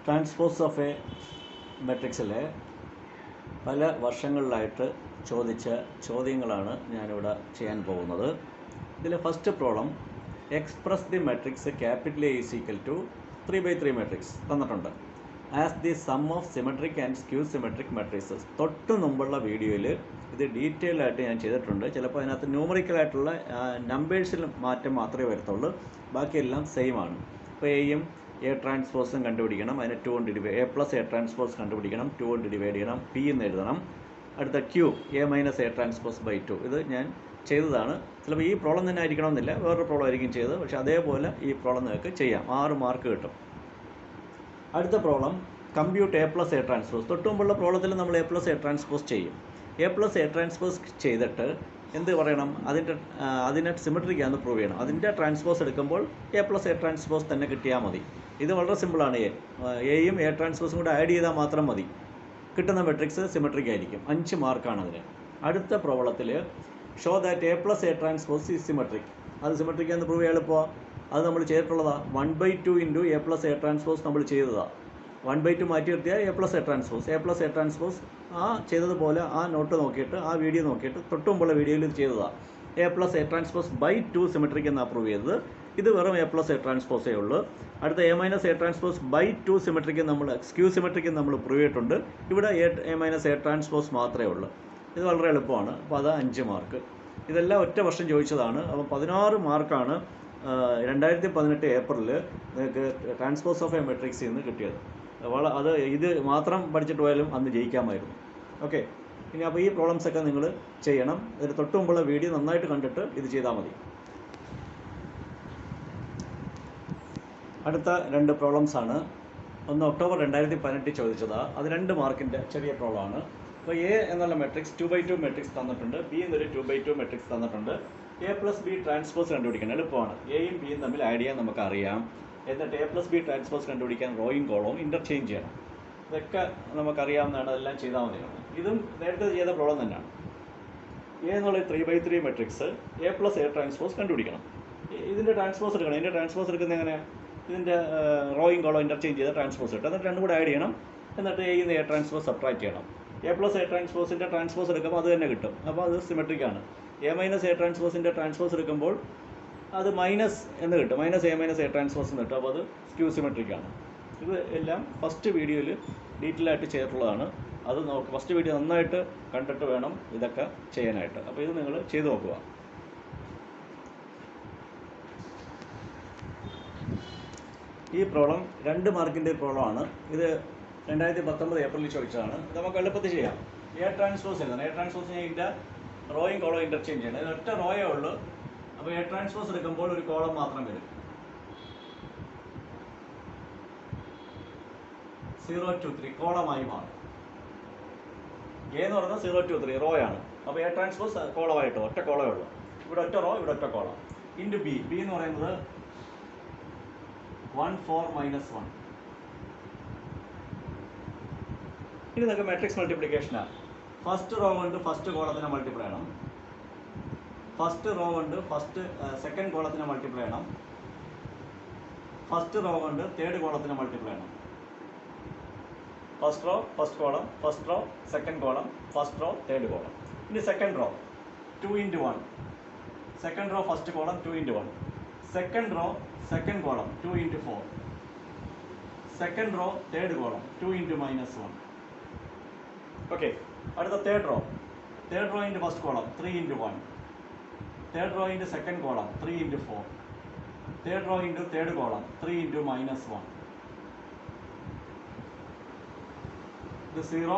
Transpose of A മെട്രിക്സിലെ പല വർഷങ്ങളിലായിട്ട് ചോദിച്ച ചോദ്യങ്ങളാണ് ഞാനിവിടെ ചെയ്യാൻ പോകുന്നത്. ഇതിലെ first problem, express the matrix capital A is equal to 3/3 matrix തന്നിട്ടുണ്ട്. As the sum of symmetric and skew symmetric matrices. തൊട്ട് മുമ്പുള്ള വീഡിയോയിൽ ഇത് ഡീറ്റെയിൽ ആയിട്ട് ഞാൻ ചെയ്തിട്ടുണ്ട്. ചിലപ്പോൾ അതിനകത്ത് ന്യൂമറിക്കലായിട്ടുള്ള നമ്പേഴ്സിൽ മാറ്റം മാത്രമേ വരത്തുള്ളൂ, ബാക്കിയെല്ലാം സെയിം ആണ്. ഇപ്പോൾ എയും എ ട്രാൻസ്പോസും കണ്ടുപിടിക്കണം, അതിനെ 2 കൊണ്ട് divide, A plus A transpose കണ്ടുപിടിക്കണം, 2 കൊണ്ട് ഡിവൈഡ് ചെയ്യണം, പി എന്ന് എഴുതണം. അടുത്ത Q A minus A transpose by 2. ഇത് ഞാൻ ചെയ്തതാണ്. ചിലപ്പോൾ ഈ പ്രോബ്ലം തന്നെ ആയിരിക്കണമെന്നില്ല, വേറൊരു പ്രോബ്ലം ആയിരിക്കും ചെയ്തത്, പക്ഷേ അതേപോലെ ഈ പ്രോബ്ലം നിങ്ങൾക്ക് ചെയ്യാം. 6 മാർക്ക് കിട്ടും. അടുത്ത problem, compute A plus A transpose. തൊട്ട് മുമ്പുള്ള പ്രോബ്ലത്തിൽ നമ്മൾ എ പ്ലസ് എ ട്രാൻസ്പോസ് ചെയ്യും. എ പ്ലസ് എ ട്രാൻസ്പോസ് ചെയ്തിട്ട് എന്ത് പറയണം, അതിനെ സിമെട്രിക്കാന്ന് പ്രൂവ് ചെയ്യണം. അതിൻ്റെ ട്രാൻസ്പോസ് എടുക്കുമ്പോൾ എ പ്ലസ് എ ട്രാൻസ്പോസ് തന്നെ കിട്ടിയാൽ മതി. ഇത് വളരെ സിമ്പിളാണ്. എയും എ ട്രാൻസ്പോസും കൂടെ ആഡ് ചെയ്താൽ മാത്രം മതി. കിട്ടുന്ന മെട്രിക്സ് സിമെട്രിക് ആയിരിക്കും. 5 മാർക്കാണ് അതിന്. അടുത്ത പ്രോബ്ലത്തിൽ show that A plus A transpose is symmetric. അത് സിമെട്രിക്കാന്ന് പ്രൂവ് ചെയ്യാൻ എളുപ്പമാണ്. അത് നമ്മൾ ചെയ്തിട്ടുള്ളതാണ്. 1/2 into A plus A transpose നമ്മൾ ചെയ്തതാണ്. 1/2 മാറ്റി നിർത്തിയാൽ A plus A transpose. A plus A transpose ആ ചെയ്തതുപോലെ ആ നോട്ട് നോക്കിയിട്ട്, ആ വീഡിയോ നോക്കിയിട്ട് തൊട്ട് മുമ്പുള്ള വീഡിയോയിൽ ഇത് ചെയ്തതാണ്. A plus A transpose by 2 symmetric എന്നാണ് പ്രൂവ് ചെയ്തത്. ഇത് വെറും എ പ്ലസ് എ ട്രാൻസ്പോസേ ഉള്ളൂ. അടുത്ത A minus A transpose by 2 symmetric നമ്മൾ സ്ക്യൂ സിമെട്രിക്ക് നമ്മൾ പ്രൂവ് ചെയ്തിട്ടുണ്ട്. ഇവിടെ എ മൈനസ് എ ട്രാൻസ്പോസ് മാത്രമേ ഉള്ളൂ. ഇത് വളരെ എളുപ്പമാണ്. അപ്പോൾ അത് 5 മാർക്ക്. ഇതെല്ലാം ഒറ്റ വർഷം ചോദിച്ചതാണ്. അപ്പോൾ 16 മാർക്കാണ് 2018 ഏപ്രിലിൽ നിങ്ങൾക്ക് ട്രാൻസ്പോസ് ഓഫ് എ മെട്രിക്സിൽ നിന്ന് കിട്ടിയത്. അത് ഇത് മാത്രം പഠിച്ചിട്ട് പോയാലും അന്ന് ജയിക്കാമായിരുന്നു. ഓക്കെ, ഇനി അപ്പോൾ ഈ പ്രോബ്ലംസൊക്കെ നിങ്ങൾ ചെയ്യണം. ഇതിന് തൊട്ട് മുമ്പുള്ള വീഡിയോ നന്നായിട്ട് കണ്ടിട്ട് ഇത് ചെയ്താൽ മതി. അടുത്ത 2 പ്രോബ്ലംസാണ്. ഒന്ന് ഒക്ടോബർ 2018 ചോദിച്ചതാണ്. അത് 2 മാർക്കിൻ്റെ ചെറിയ പ്രോബ്ലമാണ്. അപ്പോൾ എ എന്നുള്ള മെട്രിക്സ് 2/2 മെട്രിക്സ് തന്നിട്ടുണ്ട്, ബി എന്നൊരു 2/2 മെട്രിക്സ് തന്നിട്ടുണ്ട്. എ പ്ലസ് ബി ട്രാൻസ്പോസ് കണ്ടുപിടിക്കണം. എളുപ്പമാണ്. എയും ബിയും തമ്മിൽ ആഡ് ചെയ്യാൻ നമുക്കറിയാം. എന്നിട്ട് എ പ്ലസ് ബി ട്രാൻസ്പോസ് കണ്ടുപിടിക്കാൻ റോയും കോളവും ഇൻ്റർചേഞ്ച് ചെയ്യണം. ഇതൊക്കെ നമുക്കറിയാവുന്നതാണ്. അതെല്ലാം ചെയ്താൽ മതിയാണ്. ഇതും നേരത്തെ ചെയ്ത പ്രോബ്ലം തന്നെയാണ്. എ എന്നുള്ള 3/3 matrix A plus A transpose കണ്ടുപിടിക്കണം. ഇതിൻ്റെ ട്രാൻസ്പോസ് എടുക്കണം. ഇതിൻ്റെ ട്രാൻസ്പോസ് എടുക്കുന്നത് എങ്ങനെയാണ്? ഇതിൻ്റെ റോയും കോളവും ഇൻ്റർചേഞ്ച് ചെയ്ത് ട്രാൻസ്പോസ് കിട്ടും. എന്നിട്ട് 2 കൂടെ ആഡ് ചെയ്യണം. എന്നിട്ട് എയിൽ നിന്ന് എ ട്രാൻസ്പോസ് സബ്ട്രാക്ട് ചെയ്യണം. എ പ്ലസ് എ ട്രാൻസ്പോസിൻ്റെ ട്രാൻസ്പോസ് എടുക്കുമ്പോൾ അത് തന്നെ കിട്ടും. അപ്പോൾ അത് സിമെട്രിക്കാണ്. എ മൈനസ് എ ട്രാൻസ്പോസിൻ്റെ ട്രാൻസ്പോസ് എടുക്കുമ്പോൾ അത് മൈനസ് എന്ന് കിട്ടും. മൈനസ് എ ട്രാൻസ്പോസ് എന്ന് കിട്ടും. അപ്പോൾ അത് സ്ക്യൂ സിമെട്രിക്കാണ്. ഇത് എല്ലാം ഫസ്റ്റ് വീഡിയോയിൽ ഡീറ്റെയിൽ ആയിട്ട് ചെയ്തിട്ടുള്ളതാണ്. അത് ഫസ്റ്റ് വീഡിയോ നന്നായിട്ട് കണ്ടിട്ട് വേണം ഇതൊക്കെ ചെയ്യാനായിട്ട്. അപ്പോൾ ഇത് നിങ്ങൾ ചെയ്തു നോക്കുക. ഈ പ്രോബ്ലം 2 മാർക്കിൻ്റെ പ്രോബ്ലമാണ്. ഇത് 2019 ഏപ്രിലിൽ ചോദിച്ചതാണ്. നമുക്ക് എളുപ്പത്തിൽ ചെയ്യാം. എ ട്രാൻസ്പോസ് എഴുതണം. എ ട്രാൻസ്പോസിന് ഇതിൻ്റെ റോയും കോളവും ഇൻ്റർചേഞ്ച് ചെയ്യണം. ഇത് ഒറ്റ റോയേ ഉള്ളൂ. അപ്പോൾ എ ട്രാൻസ്പോസ് എടുക്കുമ്പോൾ ഒരു കോളം മാത്രം വരും. 0 to 3 കോളമായി മാറും. എ എന്ന് പറയുന്നത് 0 to 3 റോയാണ്. അപ്പോൾ എ ട്രാൻസ്പോസ് കോളമായിട്ട് ഒറ്റ കോളമേ ഉള്ളൂ. ഇവിടെ ഒറ്റ റോ, ഇവിടെ ഒറ്റ കോളം. Into B. ബി എന്ന് പറയുന്നത് 1 4 - 1. ഇനി നിങ്ങൾക്ക് മാട്രിക്സ് മൾട്ടിപ്ലിക്കേഷനാണ്. ഫസ്റ്റ് റോ കൊണ്ട് ഫസ്റ്റ് കോളത്തിനെ മൾട്ടിപ്ലൈ ചെയ്യണം. ഫസ്റ്റ് റോ കൊണ്ട് സെക്കൻഡ് കോളത്തിനെ മൾട്ടിപ്ലൈ ചെയ്യണം. ഫസ്റ്റ് റോ കൊണ്ട് തേർഡ് കോളത്തിനെ മൾട്ടിപ്ലൈ ചെയ്യണം. First row first column, first row second column, first row third column. ഇനി second row 2 into 1. Second row first column 2 into 1. Second row second column 2 into 4. Second row third column 2 into -1. Okay, അടുത്ത third row ഇൻ്റെ first column 3 into 1. Third row ഇൻ്റെ second column 3 into 4. Third row into third column 3 into -1. ഇത് 0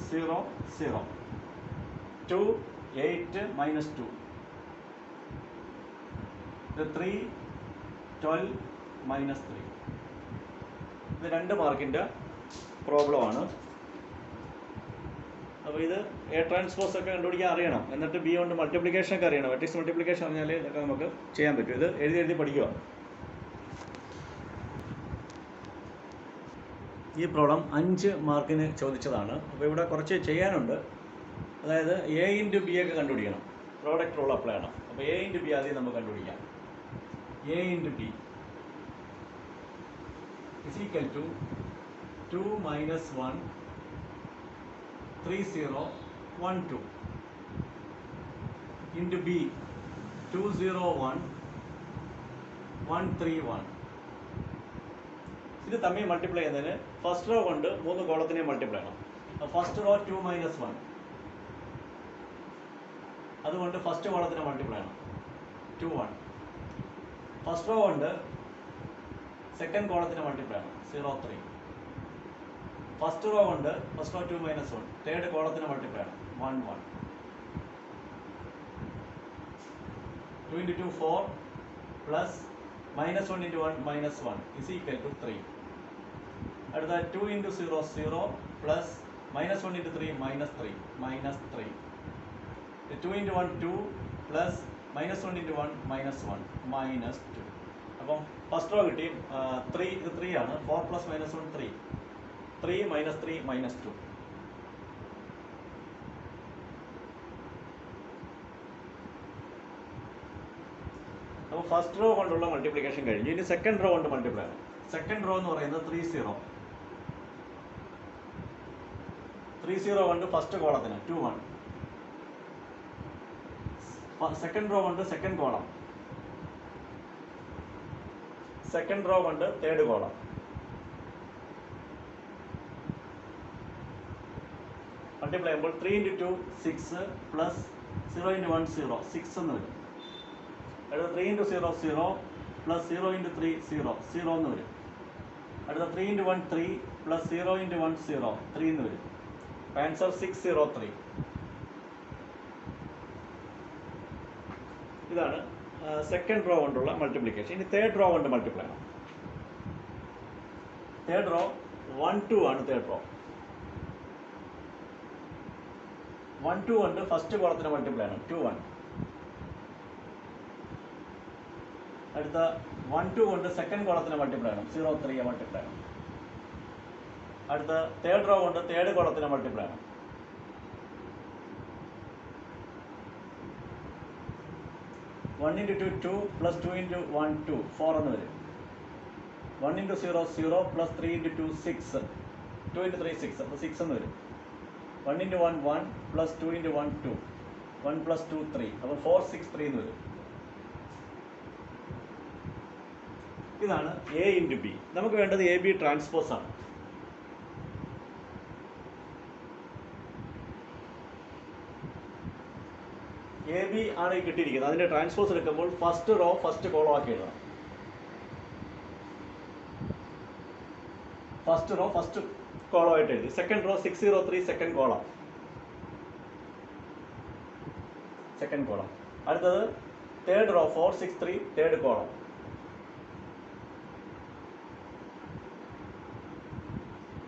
0 0. 2 8 -2. ഇത് 3 12 -3. ഇത് 2 മാർക്കിൻ്റെ പ്രോബ്ലമാണ്. അപ്പോൾ ഇത് എ ട്രാൻസ്പോസ് ഒക്കെ കണ്ടുപിടിക്കാൻ അറിയണം. എന്നിട്ട് ബി കൊണ്ട് മൾട്ടിപ്ലിക്കേഷനൊക്കെ അറിയണം. മെട്രിക്സ് മൾട്ടിപ്ലിക്കേഷൻ അറിഞ്ഞാൽ ഇതൊക്കെ നമുക്ക് ചെയ്യാൻ പറ്റും. ഇത് എഴുതി പഠിക്കുക. ഈ പ്രോബ്ലം 5 മാർക്കിന് ചോദിച്ചതാണ്. അപ്പോൾ ഇവിടെ കുറച്ച് ചെയ്യാനുണ്ട്. അതായത് എ ഇൻറ്റു ബി ഒക്കെ കണ്ടുപിടിക്കണം. പ്രോഡക്റ്റ് റൂൾ അപ്ലൈ ചെയ്യണം. അപ്പോൾ എ ഇൻറ്റു ബി ആദ്യം നമുക്ക് കണ്ടുപിടിക്കാം. A into B is equal to 2 minus 1 3 0 1 2 into B 2 0 1 1 3 1. ഇത് തമ്മിൽ മൾട്ടിപ്ലൈ ചെയ്യുന്നതിന് ഫസ്റ്റ് റോ കൊണ്ട് 3 കോളത്തിനെ മൾട്ടിപ്ലൈ ചെയ്യണം. ഫസ്റ്റ് റോ 2 മൈനസ് 1, അതുകൊണ്ട് ഫസ്റ്റ് കോളത്തിനെ മൾട്ടിപ്ലൈ ചെയ്യണം 2 1. ഫസ്റ്റ് റോ കൊണ്ട് സെക്കൻഡ് കോളത്തിനെ മൾട്ടിപ്ലൈ ചെയ്യണം 0 3. ഫസ്റ്റ് റോ കൊണ്ട് ഫസ്റ്റ് റോ 2 മൈനസ് 1 തേർഡ് കോളത്തിനെ മൾട്ടിപ്ലൈ ചെയ്യണം 1 1. 2 into 2 4 plus minus 1 into 1 minus 1 is equal to 3. അടുത്ത 2 into 0 0 plus minus 1 into 3 minus 3 minus 3. 2 into 1 2 plus minus 1 into 1 minus 1 minus 2. അപ്പം first row കിട്ടി 3, ഇത് 3 ആണ്. 4 plus minus 1 3 3 minus 3 minus 2. അപ്പോൾ first row കൊണ്ടുള്ള multiplication കഴിഞ്ഞു. ഇനി സെക്കൻഡ് റോ കൊണ്ട് മൾട്ടിപ്ലൈ ആണ്. സെക്കൻഡ് റോ എന്ന് പറയുന്നത് 3 0. 3 0 കൊണ്ട് ഫസ്റ്റ് കോളത്തിന് 2 1. സെക്കൻഡ് റോ കൊണ്ട് സെക്കൻഡ് കോളം, സെക്കൻഡ് റോ കൊണ്ട് തേർഡ് കോളം. മൾട്ടിപ്ലൈ ചെയ്യുമ്പോൾ 3 into 2 6 പ്ലസ് 0 into 1 0 6 എന്ന് വരും. അടുത്ത 3 into 0 0 പ്ലസ് 0 into 3 0 0 എന്ന് വരും. അടുത്ത 3 into 1 3 പ്ലസ് 0 into 1 0 3 എന്ന് വരും. ആൻസർ 603. ഇതാണ് സെക്കൻഡ് റോ കൊണ്ടുള്ള മൾട്ടിപ്ലിക്കേഷൻ. ഇനി തേർഡ് റോ കൊണ്ട് മൾട്ടിപ്ലൈ ആണ്. തേർഡ് റോ 1 2 ആണ്. തേർഡ് റോ 1 2 കൊണ്ട് ഫസ്റ്റ് കോളത്തിന് മൾട്ടിപ്ലൈ ആണ് 2 1. അടുത്ത 1 2 കൊണ്ട് സെക്കൻഡ് കോളത്തിന് മൾട്ടിപ്ലൈ ആണ് 0 3 മൾട്ടിപ്ലൈ ആണ്. അടുത്ത തേർഡ് റോ കൊണ്ട് തേർഡ് കോളത്തിന് മൾട്ടിപ്ലൈ ആണ്. വൺ ഇൻറ്റു 2 2 പ്ലസ് 2 ഇൻറ്റു 1 2 4 എന്ന് വരും. 1 ഇൻറ്റു 0 0 പ്ലസ് 3 ഇൻറ്റു 2 6 2 ഇൻറ്റു 3 6 അപ്പോൾ 6 എന്ന് വരും. 1 ഇൻറ്റു 1 1 പ്ലസ് 2 ഇൻറ്റു 1 2 1 പ്ലസ് 2 3 അപ്പോൾ 4 6 3 എന്ന് വരും. ഇതാണ് എ ഇൻറ്റു ബി. നമുക്ക് വേണ്ടത് എ ബി ട്രാൻസ്പോസ് ആണ്. എ ബി ആണ് ഈ കിട്ടിയിരിക്കുന്നത്. അതിൻ്റെ ട്രാൻസ്പോസ് എടുക്കുമ്പോൾ ഫസ്റ്റ് റോ ഫസ്റ്റ് കോളം ആക്കി എഴുതണം. ഫസ്റ്റ് റോ ഫസ്റ്റ് കോളം ആയിട്ട് എഴുതി. Second row 6 0 3 second column, second column. അടുത്തത് തേർഡ് റോ 4 6 3 തേർഡ് കോളം.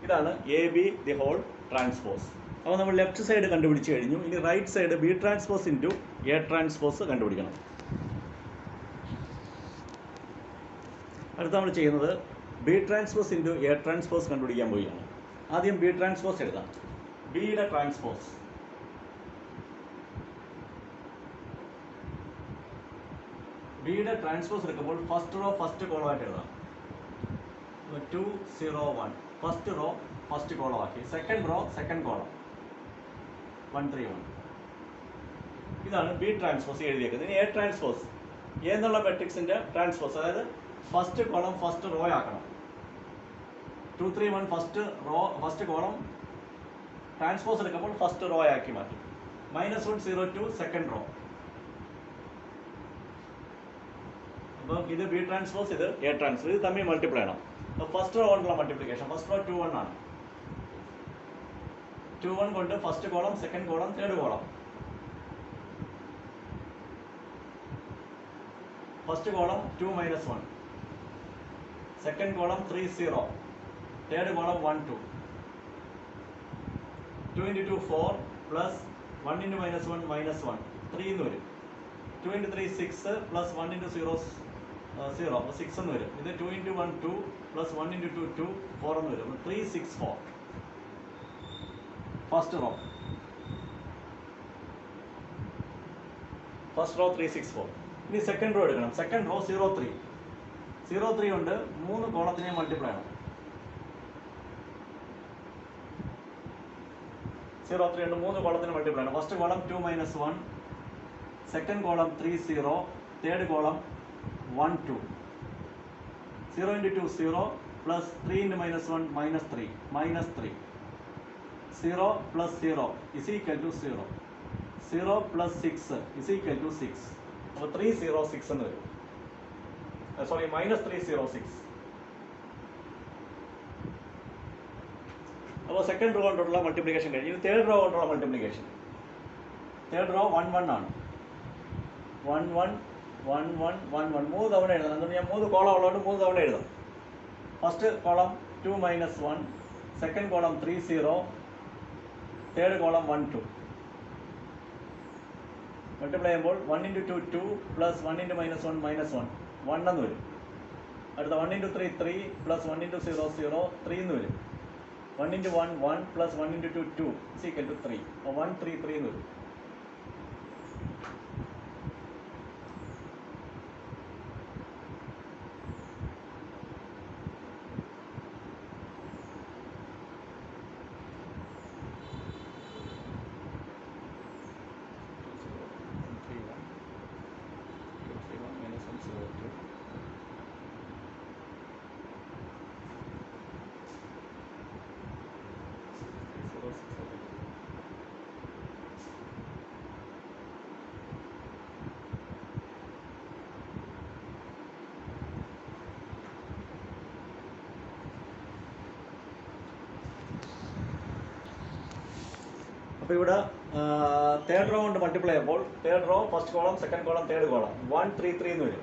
ഇതാണ് A B the whole transpose. അപ്പോൾ നമ്മൾ ലെഫ്റ്റ് സൈഡ് കണ്ടുപിടിച്ച് കഴിഞ്ഞു. ഇനി right side B transpose into A transpose കണ്ടുപിടിക്കണം. അടുത്ത നമ്മൾ ചെയ്യുന്നത് B transpose into A transpose കണ്ടുപിടിക്കാൻ പോവുകയാണ്. ആദ്യം ബി ട്രാൻസ്പോസ് എഴുതാം. ബിയുടെ ട്രാൻസ്പോസ് എടുക്കുമ്പോൾ ഫസ്റ്റ് റോ ഫസ്റ്റ് കോളമായിട്ട് എഴുതാം. 2 0 1 ഫസ്റ്റ് റോ ഫസ്റ്റ് കോളം ആക്കി. Second row second column 1 3 1. ഇതാണ് ബി ട്രാൻസ്പോസ് എഴുതിയേക്കുന്നത്. ഇനി എ ട്രാൻസ്പോസ്, എ എന്നുള്ള മെട്രിക്സിൻ്റെ ട്രാൻസ്പോസ്, അതായത് ഫസ്റ്റ് കോളം ഫസ്റ്റ് റോ ആക്കണം. 2 3 1 first row first column transpose എടുക്കുമ്പോൾ ഫസ്റ്റ് റോ ആക്കി മാറ്റും. -1 0 2 സെക്കൻഡ് റോ. അപ്പം ഇത് ബി ട്രാൻസ്പോസ്, ഇത് എ ട്രാൻസ്പോസ്. ഇത് തമ്മിൽ മൾട്ടിപ്ലൈ ചെയ്യണം. ഫസ്റ്റ് റോ കൊണ്ടുള്ള മൾട്ടിപ്ലിക്കേഷൻ. ഫസ്റ്റ് റോ 2 1 ആണ്. 2 1 കൊണ്ട് first column second column third column. First column 2 minus 1, second column 3 0, third column 1 2. 2 into 2 4 plus 1 into -1 -1 3 എന്ന് വരും. 2 into 3 6 plus 1 into 0 0 അപ്പോൾ 6 എന്ന് വരും. ഇത് 2 into 1 2 plus 1 into 2 2 4 എന്ന് വരും. 3 6 4 ഫസ്റ്റ് റോ. First row 3 6 4. ഇനി സെക്കൻഡ് റോ എടുക്കണം. സെക്കൻഡ് റോ 0 3 കൊണ്ട് 3 കോളത്തിനെ മൾട്ടിപ്ലൈ ചെയ്യണം. 0 3 ഉണ്ട് 3 കോളത്തിന് മൾട്ടിപ്ലൈ ആണ്. First column 2 - 1, second column 3 0, third column 1 2. 0 × 2 0 plus 3 × -1 -3 -3. 0 plus 0 is equal to 0. 0 plus 6 is equal to 6. അപ്പോൾ 306 എന്ന് വരും. സോറി -306. അപ്പോൾ സെക്കൻഡ് റോ കൊണ്ടുള്ള മൾട്ടിപ്ലിക്കേഷൻ കഴിഞ്ഞു. ഇനി തേർഡ് റോ കൊണ്ടുള്ള മൾട്ടിപ്ലിക്കേഷൻ. തേർഡ് റോ 1 1 ആണ്. 1 1 1 1 1 1 3 തവണ എഴുതണം. അതുകൊണ്ട് ഞാൻ 3 കോളം ഉള്ളതുകൊണ്ട് 3 തവണ എഴുതാം. First column 2 - 1, second column 3 0, third column 1 2. Multiply ചെയ്യുമ്പോൾ 1 × 2 2 plus 1 × -1 -1 1 എന്ന് വരും. അടുത്ത 1 × 3 3 plus 1 × 0 0 3 എന്ന് വരും. 1 × 1 1 plus 1 × 2 2 is equal to 3. 1 3 3 എന്ന് വരും. അപ്പോൾ ഇവിടെ തേർഡ് റോ കൊണ്ട് മൾട്ടിപ്ലൈ ചെയ്യുമ്പോൾ third row first column second column third column 1 3 3 എന്ന് വരും.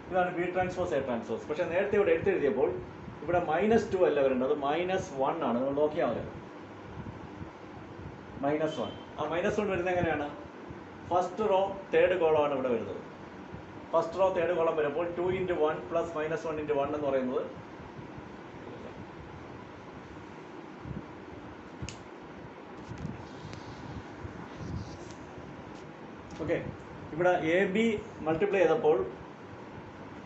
ഇതാണ് ബി ട്രാൻസ്പോസ് എ ട്രാൻസ്പോസ്. പക്ഷേ നേരത്തെ ഇവിടെ എടുത്തെഴുതിയപ്പോൾ ഇവിടെ -2 അല്ല വരേണ്ടത്, -1 ആണ്. നിങ്ങൾ നോക്കിയാൽ മതി. -1. ആ -1 വരുന്നത് എങ്ങനെയാണ്? ഫസ്റ്റ് റോ തേർഡ് കോളമാണ് ഇവിടെ വരുന്നത്. ഫസ്റ്റ് റോ തേർഡ് കോളം വരുമ്പോൾ 2 × 1 plus -1 × 1 എന്ന് പറയുന്നത് ഓക്കെ. ഇവിടെ എ ബി മൾട്ടിപ്ലൈ ചെയ്തപ്പോൾ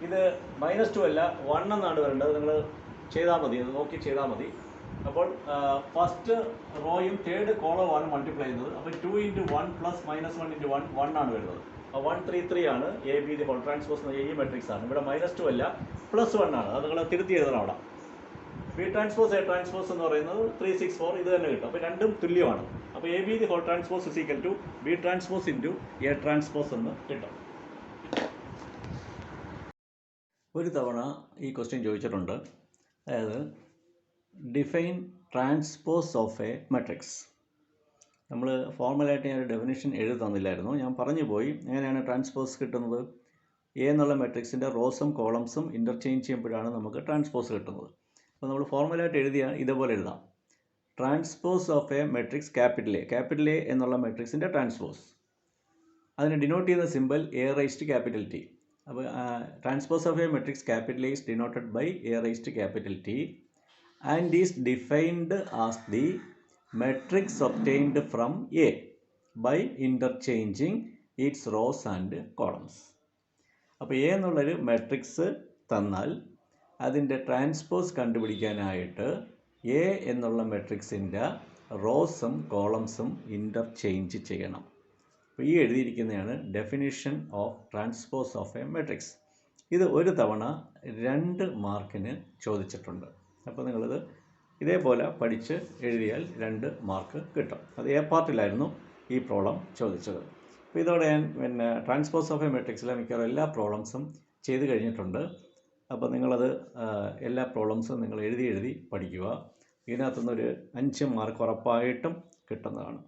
ഇത് -2 അല്ല 1 എന്നാണ് വരേണ്ടത്. നിങ്ങൾ ചെയ്താൽ മതി, അത് നോക്കി ചെയ്താൽ മതി. അപ്പോൾ ഫസ്റ്റ് റോയും തേർഡ് കോളവുമാണ് മൾട്ടിപ്ലൈ ചെയ്യുന്നത്. അപ്പോൾ 2 × 1 plus -1 × 1 1 ആണ് വരുന്നത്. 1 3 3 ആണ് A B the whole transpose എന്ന ഈ മെട്രിക്സ് ആണ്. ഇവിടെ -2 അല്ല +1 ആണ്. അത് നിങ്ങൾ തിരുത്തി എഴുതണം അവിടെ. ബി ട്രാൻസ്പോസ് എ ട്രാൻസ്പോസ് എന്ന് പറയുന്നത് 364 ഇത് തന്നെ കിട്ടും. അപ്പോൾ രണ്ടും തുല്യമാണ്. അപ്പോൾ A B the whole transpose is equal to B transpose into A transpose എന്ന് കിട്ടും. ഒരു തവണ ഈ ക്വസ്റ്റ്യൻ ചോദിച്ചിട്ടുണ്ട്. അതായത് define transpose of A matrix. നമ്മൾ ഫോർമലായിട്ട് ഞാൻ ഒരു ഡെഫിനിഷൻ എഴുതി തന്നില്ലായിരുന്നു. ഞാൻ പറഞ്ഞു പോയി എങ്ങനെയാണ് ട്രാൻസ്പോസ് കിട്ടുന്നത്. എ എന്നുള്ള മെട്രിക്സിൻ്റെ റോസും കോളംസും ഇൻ്റർചേഞ്ച് ചെയ്യുമ്പോഴാണ് നമുക്ക് ട്രാൻസ്പോസ് കിട്ടുന്നത്. അപ്പോൾ നമ്മൾ ഫോർമലായിട്ട് എഴുതിയ ഇതേപോലെ എഴുതാം. Transpose of A matrix capital A എന്നുള്ള മെട്രിക്സിൻ്റെ ട്രാൻസ്പോസ്. അതിന് ഡിനോട്ട് ചെയ്യുന്ന സിമ്പൽ A⁻T. അപ്പോൾ transpose of A matrix capital A is denoted by A⁻T and is defined as the matrix obtained from A by interchanging its rows and columns. അപ്പോൾ A എന്നുള്ളൊരു matrix തന്നാൽ അതിൻ്റെ transpose കണ്ടുപിടിക്കാനായിട്ട് A എന്നുള്ള മെട്രിക്സിൻ്റെ റോസും കോളംസും interchange ചെയ്യണം. അപ്പോൾ ഈ എഴുതിയിരിക്കുന്നതാണ് definition of transpose of A matrix. ഇത് ഒരു തവണ 2 മാർക്കിന് ചോദിച്ചിട്ടുണ്ട്. അപ്പോൾ നിങ്ങളിത് ഇതേപോലെ പഠിച്ച് എഴുതിയാൽ 2 മാർക്ക് കിട്ടും. അത് എ പാർട്ടിലായിരുന്നു ഈ പ്രോബ്ലം ചോദിച്ചത്. അപ്പോൾ ഇതോടെ ഞാൻ ട്രാൻസ്പോസ് ഓഫ് എ മെട്രിക്സിലെ മിക്കവാറും എല്ലാ പ്രോബ്ലംസും ചെയ്ത് കഴിഞ്ഞിട്ടുണ്ട്. അപ്പോൾ നിങ്ങളത് എല്ലാ പ്രോബ്ലംസും നിങ്ങൾ എഴുതി പഠിക്കുക. ഇതിനകത്തുനിന്നൊരു 5 മാർക്ക് ഉറപ്പായിട്ടും കിട്ടുന്നതാണ്.